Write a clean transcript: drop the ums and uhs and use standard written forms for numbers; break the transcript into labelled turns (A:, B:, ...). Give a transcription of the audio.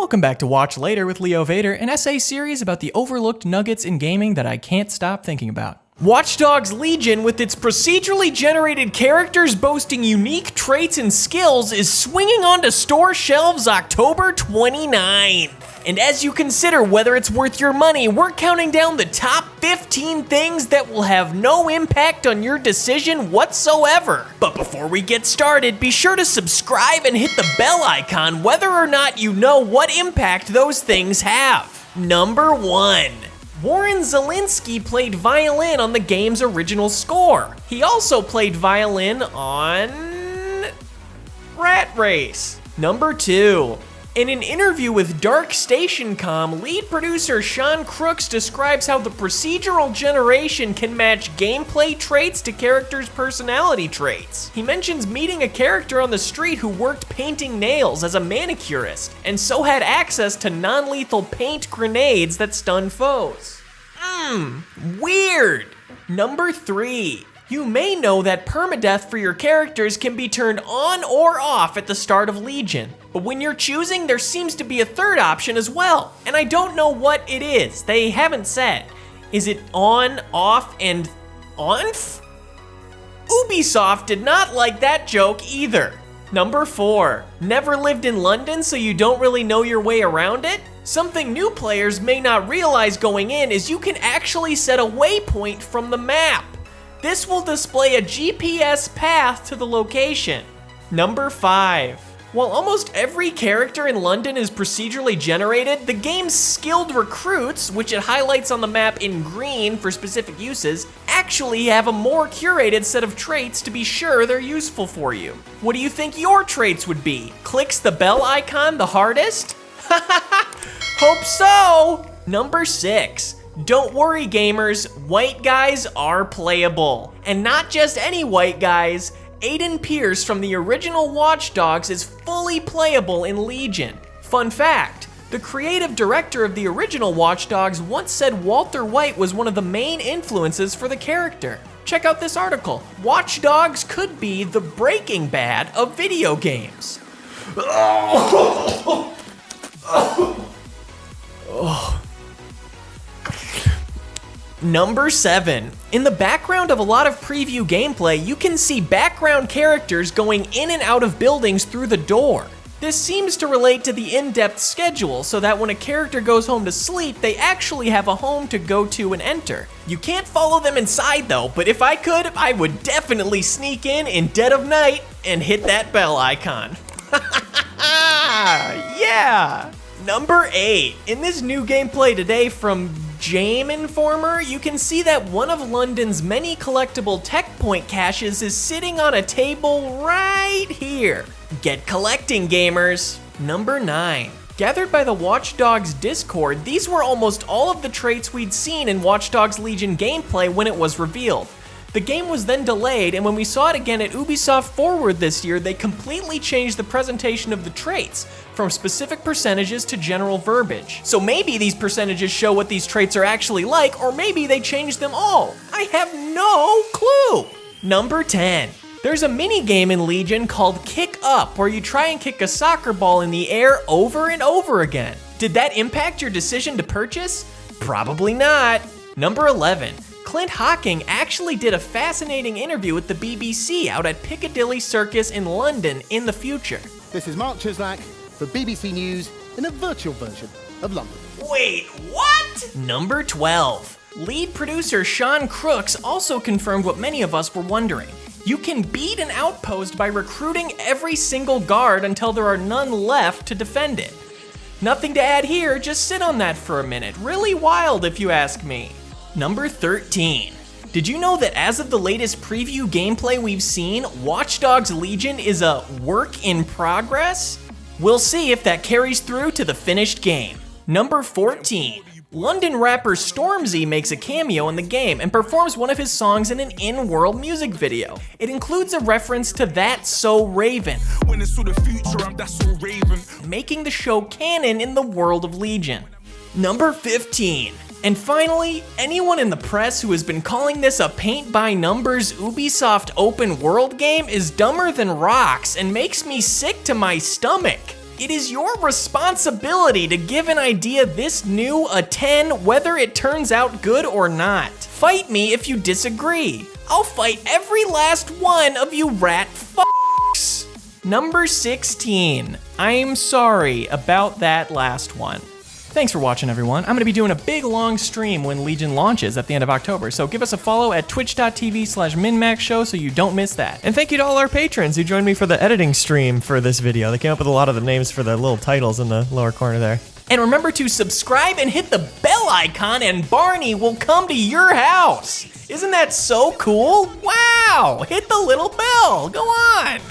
A: Welcome back to Watch Later with Leo Vader, an essay series about the overlooked nuggets in gaming that I can't stop thinking about. Watch Dogs Legion, with its procedurally generated characters boasting unique traits and skills, is swinging onto store shelves October 29th. And as you consider whether it's worth your money, we're counting down the top 15 things that will have no impact on your decision whatsoever. But before we get started, be sure to subscribe and hit the bell icon whether or not you know what impact those things have. Number 1. Warren Zelinsky played violin on the game's original score. He also played violin on Rat Race. Number 2. In an interview with Dark Station Com, lead producer Sean Crooks describes how the procedural generation can match gameplay traits to characters' personality traits. He mentions meeting a character on the street who worked painting nails as a manicurist, and so had access to non-lethal paint grenades that stun foes. Weird! Number 3. You may know that permadeath for your characters can be turned on or off at the start of Legion, but when you're choosing, there seems to be a third option as well, and I don't know what it is. They haven't said. Is it on, off, and onf? Ubisoft did not like that joke either. Number 4. Never lived in London, so you don't really know your way around it? Something new players may not realize going in is you can actually set a waypoint from the map. This will display a GPS path to the location. Number 5. While almost every character in London is procedurally generated, the game's skilled recruits, which it highlights on the map in green for specific uses, actually have a more curated set of traits to be sure they're useful for you. What do you think your traits would be? Clicks the bell icon the hardest? Hope so! Number 6. Don't worry gamers, white guys are playable. And not just any white guys. Aiden Pierce from the original Watch Dogs is fully playable in Legion. Fun fact, the creative director of the original Watch Dogs once said Walter White was one of the main influences for the character. Check out this article. Watch Dogs could be the Breaking Bad of video games. Number 7. In the background of a lot of preview gameplay, you can see background characters going in and out of buildings through the door. This seems to relate to the in-depth schedule, so that when a character goes home to sleep, they actually have a home to go to and enter. You can't follow them inside though, but if I could, I would definitely sneak in dead of night and hit that bell icon. Yeah! Number 8. In this new gameplay today from Game Informer, you can see that one of London's many collectible tech point caches is sitting on a table right here. Get collecting, gamers. Number 9. Gathered by the Watch Dogs Discord, these were almost all of the traits we'd seen in Watch Dogs Legion gameplay when it was revealed. The game was then delayed, and when we saw it again at Ubisoft Forward this year, they completely changed the presentation of the traits, from specific percentages to general verbiage. So maybe these percentages show what these traits are actually like, or maybe they changed them all. I have no clue. Number 10. There's a mini game in Legion called Kick Up, where you try and kick a soccer ball in the air over and over again. Did that impact your decision to purchase? Probably not. Number 11. Clint Hocking actually did a fascinating interview with the BBC out at Piccadilly Circus in London in the future.
B: This is Mark Chislak for BBC News in a virtual version of London.
A: Wait, what? Number 12. Lead producer Sean Crooks also confirmed what many of us were wondering. You can beat an outpost by recruiting every single guard until there are none left to defend it. Nothing to add here, just sit on that for a minute. Really wild if you ask me. Number 13. Did you know that as of the latest preview gameplay we've seen, Watch Dogs Legion is a work in progress? We'll see if that carries through to the finished game. Number 14. London rapper Stormzy makes a cameo in the game and performs one of his songs in an in-world music video. It includes a reference to That's So Raven, when it's the future, I'm That's So Raven, making the show canon in the world of Legion. Number 15. And finally, anyone in the press who has been calling this a paint-by-numbers Ubisoft open world game is dumber than rocks and makes me sick to my stomach. It is your responsibility to give an idea this new a 10 whether it turns out good or not. Fight me if you disagree. I'll fight every last one of you rat f***s. Number 16. I'm sorry about that last one. Thanks for watching, everyone. I'm gonna be doing a big long stream when Legion launches at the end of October, so give us a follow at twitch.tv/MinnMax show so you don't miss that. And thank you to all our patrons who joined me for the editing stream for this video. They came up with a lot of the names for the little titles in the lower corner there. And remember to subscribe and hit the bell icon and Barney will come to your house. Isn't that so cool? Wow, hit the little bell, go on.